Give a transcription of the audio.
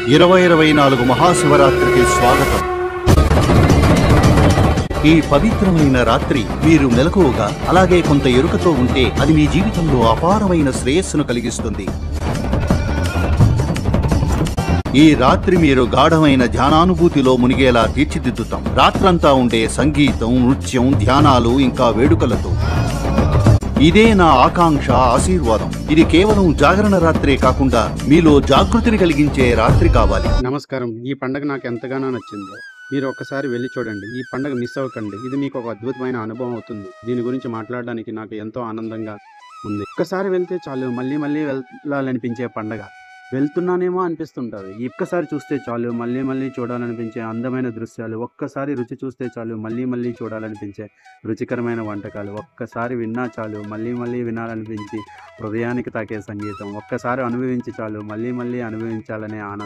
2024 మహాశివరాత్రికి స్వాగతం. ఈ పవిత్రమైన రాత్రి మీరు మెలకువగా అలాగే కొంత ఎరుకతో ఉంటే అది మీ జీవితంలో అపారమైన శ్రేయస్సును కలిగిస్తుంది. ఈ రాత్రి మీరు గాఢమైన ధ్యానానుభూతిలో మునిగేలా తీర్చిదిద్దుతాం. రాత్రంతా ఉండే సంగీతం, నృత్యం, ధ్యానాలు ఇంకా వేడుకలతో. ఇదే నా ఆకాంక్ష, ఆశీర్వాదం. ఇది కేవలం జాగరణ రాత్రే కాకుండా మీలో జాగృతిని కలిగించే రాత్రి కావాలి. నమస్కారం. ఈ పండగ నాకు ఎంతగానో నచ్చింది. మీరు ఒక్కసారి వెళ్ళి చూడండి. ఈ పండగ మిస్ అవ్వకండి. ఇది మీకు ఒక అద్భుతమైన అనుభవం అవుతుంది. దీని గురించి మాట్లాడడానికి నాకు ఎంతో ఆనందంగా ఉంది. ఒక్కసారి వెళ్తే చాలు మళ్ళీ మళ్ళీ వెళ్ళాలనిపించే పండగ. వెళ్తున్నానేమో అనిపిస్తుంటుంది. ఒక్కసారి చూస్తే చాలు మళ్ళీ మళ్ళీ చూడాలనిపించే అందమైన దృశ్యాలు. ఒక్కసారి రుచి చూస్తే చాలు మళ్ళీ మళ్ళీ చూడాలనిపించే రుచికరమైన వంటకాలు. ఒక్కసారి విన్నా చాలు మళ్ళీ మళ్ళీ వినాలనిపించి హృదయానికి తాకే సంగీతం. ఒక్కసారి అనుభవించి చాలు మళ్ళీ మళ్ళీ అనుభవించాలనే ఆనందం.